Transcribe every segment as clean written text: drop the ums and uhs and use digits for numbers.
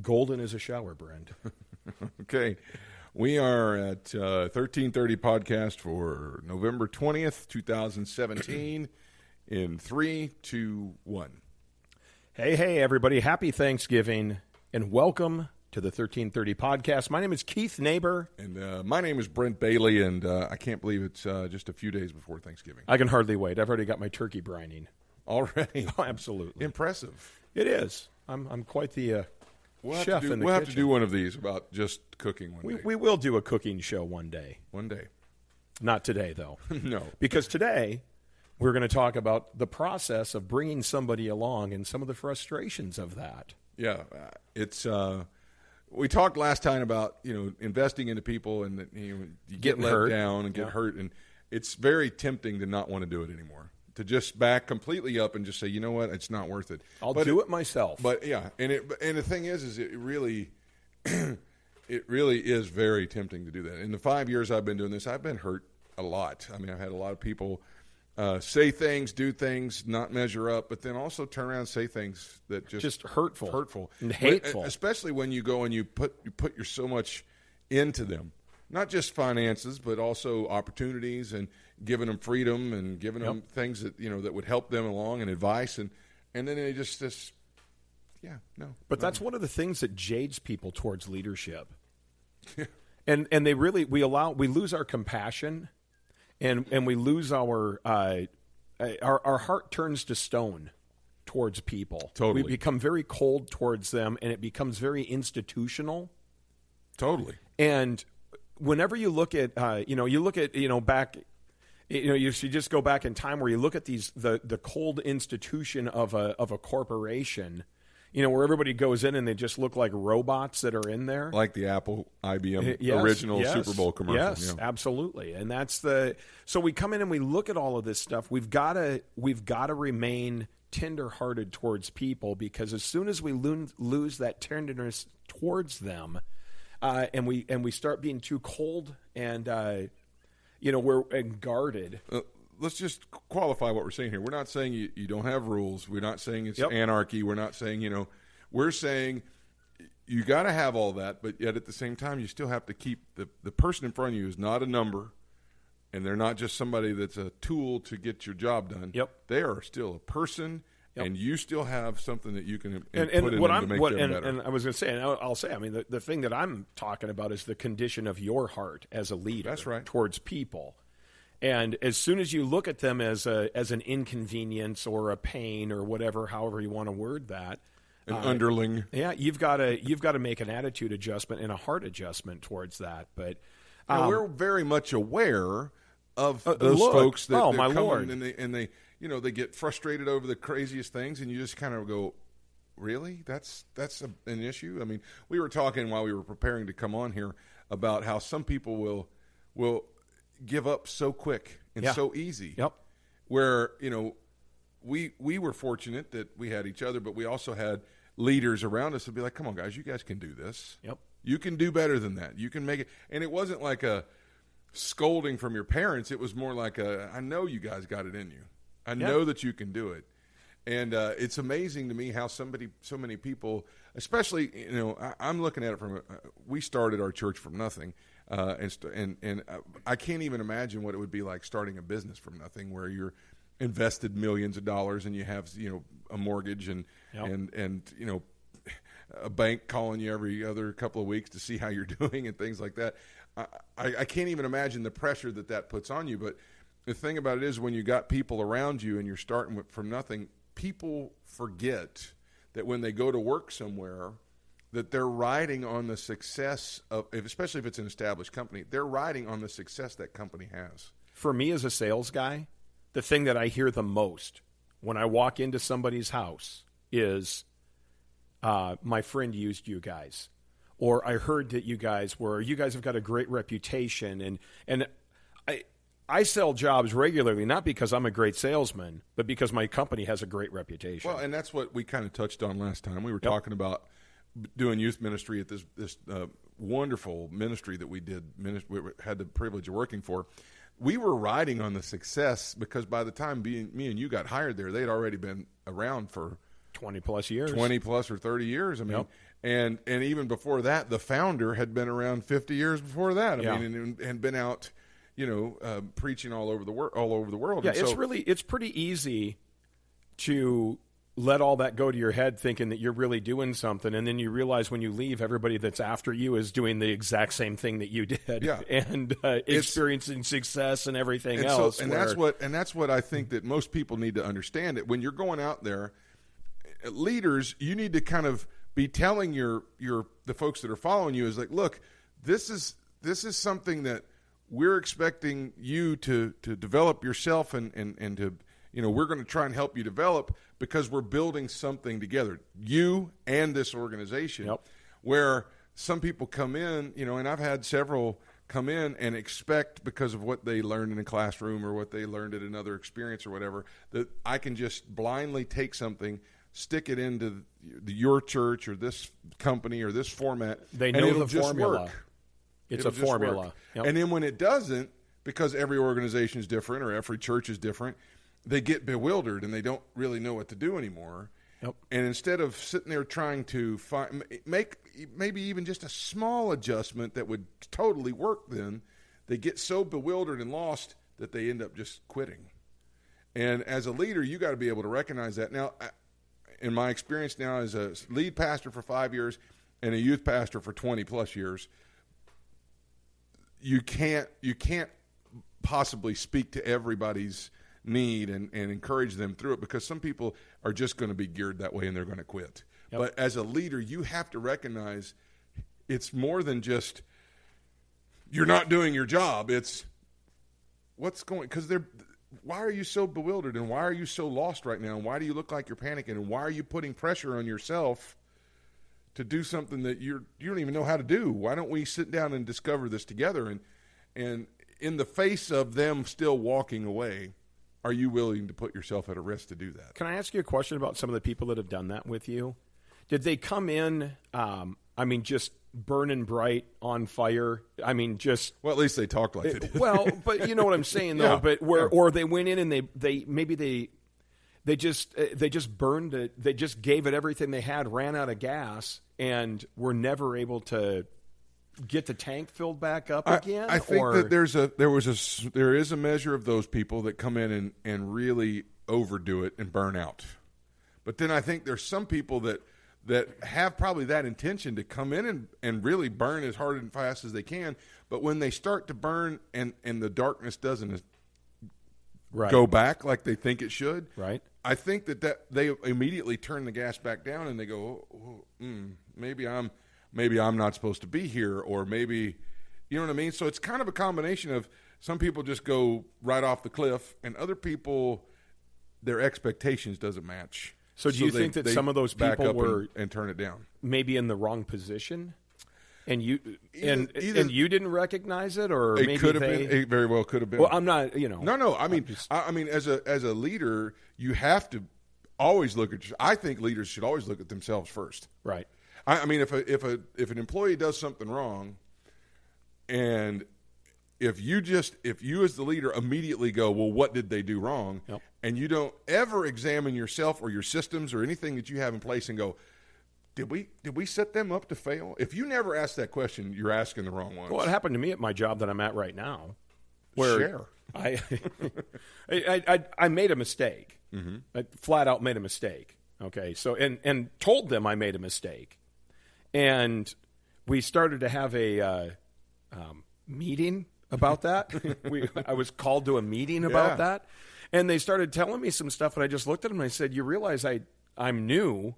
Golden as a shower, Brent. Okay. We are at 1330 podcast for November 20th, 2017 in 3, 2, 1. Hey, everybody. Happy Thanksgiving and welcome to the 1330 podcast. My name is Keith Neighbor. And my name is Brent Bailey, and I can't believe it's just a few days before Thanksgiving. I can hardly wait. I've already got my turkey brining. Already? Oh, absolutely. Impressive. It is. I'm quite the chef in the We'll have kitchen. to do one of these about just cooking one day. We will do a cooking show one day. One day. Not today, though. No. Because today we're going to talk about the process of bringing somebody along and some of the frustrations of that. Yeah. It's we talked last time about, investing into people and that, you get let hurt. down and get hurt. And it's very tempting to not want to do it anymore. To just back completely up and just say, you know what, it's not worth it. I'll do it myself. But yeah, and the thing is it really, it really is very tempting to do that. In the 5 years I've been doing this, I've been hurt a lot. I mean, I've had a lot of people say things, do things, not measure up, but then also turn around and say things that just hurtful and hateful. Especially when you go and you put your so much into them, not just finances, but also opportunities and giving them freedom and giving them things that that would help them along and advice and then they just no. But that's one of the things that jades people towards leadership. and they really we lose our compassion and we lose our heart turns to stone towards people. Totally. We become very cold towards them and it becomes very institutional. Totally. And whenever you look at back. You should just go back in time where you look at the cold institution of a corporation, where everybody goes in and they just look like robots that are in there. Like the Apple IBM original Super Bowl commercial. Yes, absolutely. And so we come in and we look at all of this stuff. We've got to remain tender-hearted towards people, because as soon as we lose that tenderness towards them, and we start being too cold and we're guarded. Let's just qualify what we're saying here. We're not saying you don't have rules. We're not saying it's anarchy. We're not saying, we're saying you got to have all that, but yet at the same time, you still have to keep the person in front of you is not a number, and they're not just somebody that's a tool to get your job done. Yep. They are still a person, and you still have something that you can put in them to make them better. And I was going to say, and I'll say, I mean, the thing that I'm talking about is the condition of your heart as a leader. That's right. Towards people. And as soon as you look at them as an inconvenience or a pain or whatever, however you want to word that, an underling. Yeah, you've got to make an attitude adjustment and a heart adjustment towards that. But we're very much aware of those folks that my come Lord. and they they get frustrated over the craziest things, and you just kind of go, really? That's an issue? I mean, we were talking while we were preparing to come on here about how some people will give up so quick and so easy. Yep. Where, we were fortunate that we had each other, but we also had leaders around us that be like, come on, guys, you guys can do this. Yep. You can do better than that. You can make it. And it wasn't like a scolding from your parents. It was more like I know you guys got it in you. I know that you can do it. And it's amazing to me how so many people, especially, I'm looking at it from, we started our church from nothing. And I can't even imagine what it would be like starting a business from nothing, where you're invested millions of dollars and you have, a mortgage and a bank calling you every other couple of weeks to see how you're doing and things like that. I can't even imagine the pressure that puts on you. But the thing about it is, when you got people around you and you're starting from nothing, people forget that when they go to work somewhere, that they're riding on the success of, especially if it's an established company, they're riding on the success that company has. For me as a sales guy, the thing that I hear the most when I walk into somebody's house is, my friend used you guys. Or I heard that you guys have got a great reputation. And I sell jobs regularly, not because I'm a great salesman, but because my company has a great reputation. Well, and that's what we kind of touched on last time. We were talking about doing youth ministry at this wonderful ministry that we did. We had the privilege of working for. We were riding on the success because by the time me and you got hired there, they'd already been around for 20 plus years, 20 plus or 30 years. I mean, And even before that, the founder had been around 50 years before that. I mean, and been out, preaching all over the world. Yeah, And it's pretty easy to let all that go to your head thinking that you're really doing something, and then you realize when you leave, everybody that's after you is doing the exact same thing that you did, and experiencing success and everything else. That's what I think that most people need to understand. That when you're going out there, leaders, you need to kind of be telling the folks that are following you is like, look, this is something that we're expecting you to develop yourself and to, we're going to try and help you develop, because we're building something together, you and this organization. Where some people come in, and I've had several come in and expect, because of what they learned in a classroom or what they learned at another experience or whatever, that I can just blindly take something, stick it into your church or this company or this format. They know it'll the just formula. Work. It's it'll a formula. And then when it doesn't, because every organization is different or every church is different, they get bewildered and they don't really know what to do anymore. And instead of sitting there trying to make maybe even just a small adjustment that would totally work, then they get so bewildered and lost that they end up just quitting. And as a leader, you got to be able to recognize that. Now, in my experience now as a lead pastor for 5 years and a youth pastor for 20 plus years, you can't possibly speak to everybody's need and encourage them through it, because some people are just going to be geared that way and they're going to quit. But as a leader, you have to recognize it's more than just you're not doing your job. It's what's going, because why are you so bewildered and why are you so lost right now? And why do you look like you're panicking? And why are you putting pressure on yourself to do something that you don't even know how to do? Why don't we sit down and discover this together? And in the face of them still walking away, are you willing to put yourself at a risk to do that? Can I ask you a question about some of the people that have done that with you? Did they come in, just burning bright, on fire? Just... Well, at least they talked like they did. Well, but you know what I'm saying, though. Yeah. But or they went in and they just burned it. They just gave it everything they had, ran out of gas, and were never able to get the tank filled back up again. I think that there is a measure of those people that come in and really overdo it and burn out. But then I think there's some people that have probably that intention to come in and really burn as hard and fast as they can. But when they start to burn and the darkness doesn't go back like they think it should, right? I think that they immediately turn the gas back down and they go, maybe I'm not supposed to be here, or maybe, you know what I mean? So it's kind of a combination of some people just go right off the cliff, and other people, their expectations doesn't match. So do you think that some of those people were and turn it down? Maybe in the wrong position, and you you didn't recognize it, or it could have been. It very well could have been. Well, I'm not. No. I mean, as a leader, you have to always look at. I think leaders should always look at themselves first. Right. I mean, if an employee does something wrong, and if you as the leader immediately go, well, what did they do wrong? Yep. And you don't ever examine yourself or your systems or anything that you have in place and go, did we set them up to fail? If you never ask that question, you're asking the wrong ones. Well, it happened to me at my job that I'm at right now, where I made a mistake. Mm-hmm. I flat out made a mistake. Okay, so and told them I made a mistake, and we started to have a meeting about that. I was called to a meeting about that, and they started telling me some stuff, and I just looked at them and I said, "You realize I'm new,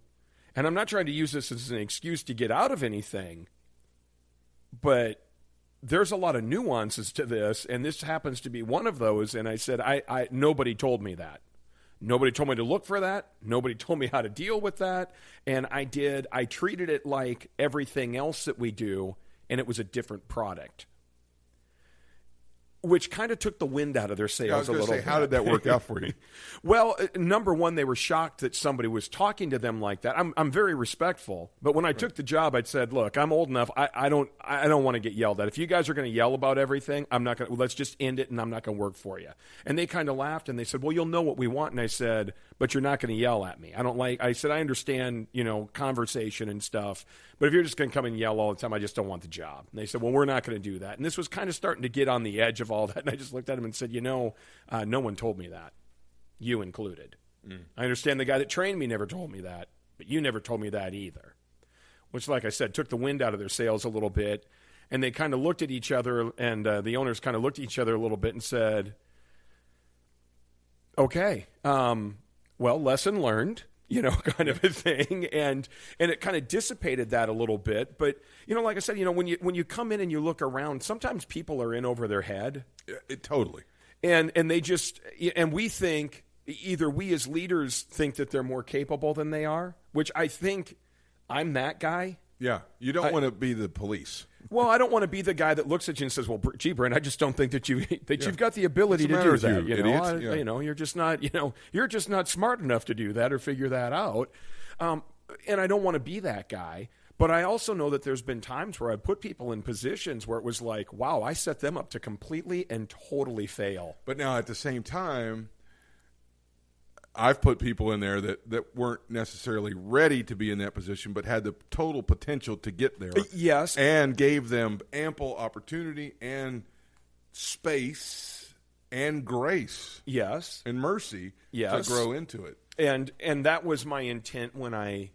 and I'm not trying to use this as an excuse to get out of anything, but there's a lot of nuances to this, and this happens to be one of those." And I said, I nobody told me that. Nobody told me to look for that. Nobody told me how to deal with that. And I treated it like everything else that we do, and it was a different product, which kind of took the wind out of their sails a little bit. How did that work out for you? Well, number one, they were shocked that somebody was talking to them like that. I'm very respectful, but when I took the job, I said, "Look, I'm old enough. I don't want to get yelled at. If you guys are going to yell about everything, I'm not going. Let's just end it, and I'm not going to work for you." And they kind of laughed and they said, "Well, you'll know what we want." And I said, "But you're not going to yell at me. I don't like." I said, "I understand, conversation and stuff, But if you're just going to come and yell all the time, I just don't want the job. And they said, well, we're not going to do that. And this was kind of starting to get on the edge of all that. And I just looked at him and said, no one told me that, you included. I understand the guy that trained me never told me that, but you never told me that either. Which, like I said, took the wind out of their sails a little bit. And they kind of looked at each other, and the owners kind of looked at each other a little bit and said, okay, well, lesson learned, kind of a thing. And it kind of dissipated that a little bit. But, like I said, when you come in and you look around, sometimes people are in over their head. Totally. And they just, and we think, either we as leaders think that they're more capable than they are, which I think I'm that guy. Yeah, you don't want to be the police. Well, I don't want to be the guy that looks at you and says, "Well, gee, Brent, I just don't think that you've got the ability to do that." You're just not, you're just not smart enough to do that or figure that out. And I don't want to be that guy. But I also know that there's been times where I put people in positions where it was like, wow, I set them up to completely and totally fail. But now at the same time, I've put people in there that weren't necessarily ready to be in that position, but had the total potential to get there. Yes. And gave them ample opportunity and space and grace. Yes. And mercy to grow into it. And that was my intent when I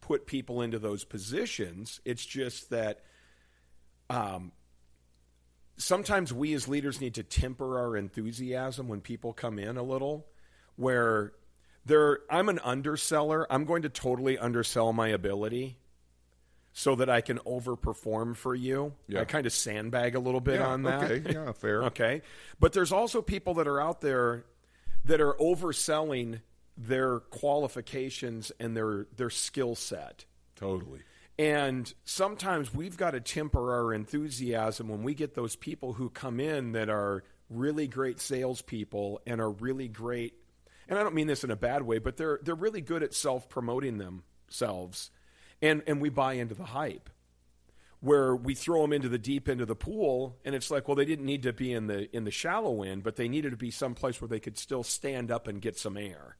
put people into those positions. It's just that sometimes we as leaders need to temper our enthusiasm when people come in a little. Where I'm an underseller. I'm going to totally undersell my ability so that I can overperform for you. Yeah. I kind of sandbag a little bit on that. Okay, yeah, fair. Okay. But there's also people that are out there that are overselling their qualifications and their skill set. Totally. And sometimes we've got to temper our enthusiasm when we get those people who come in that are really great salespeople and are really great. And I don't mean this in a bad way, but they're really good at self-promoting themselves, and we buy into the hype, where we throw them into the deep end of the pool, and it's like, well, they didn't need to be in the shallow end, but they needed to be someplace where they could still stand up and get some air,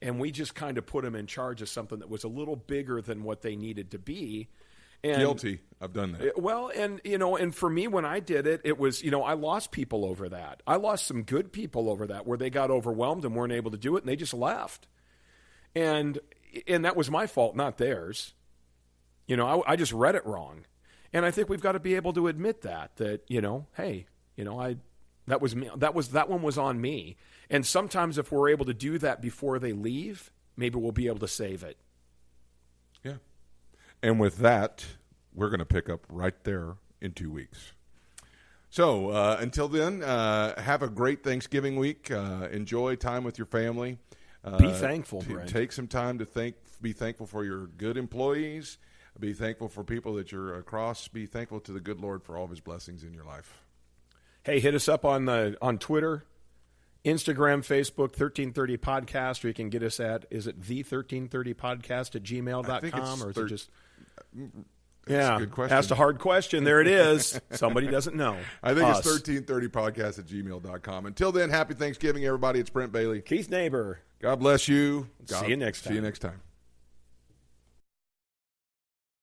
and we just kind of put them in charge of something that was a little bigger than what they needed to be. And, guilty. I've done that. Well, and for me, when I did it, it was, I lost people over that. I lost some good people over that, where they got overwhelmed and weren't able to do it, and they just left. And that was my fault, not theirs. I just read it wrong. And I think we've got to be able to admit that, hey, that one was on me. And sometimes if we're able to do that before they leave, maybe we'll be able to save it. Yeah. And with that, we're going to pick up right there in 2 weeks. So until then, have a great Thanksgiving week. Enjoy time with your family. Be thankful, Brent. Take some time to be thankful for your good employees. Be thankful for people that you're across. Be thankful to the good Lord for all of his blessings in your life. Hey, hit us up on Twitter, Instagram, Facebook, 1330 Podcast, or you can get us at, is it the 1330 Podcast at gmail.com, or is it just... That's a good question. Asked a hard question. There it is. Somebody doesn't know. I think it's 1330podcast at gmail.com. Until then, happy Thanksgiving, everybody. It's Brent Bailey. Keith Neighbor. God bless you. See you next time. See you next time.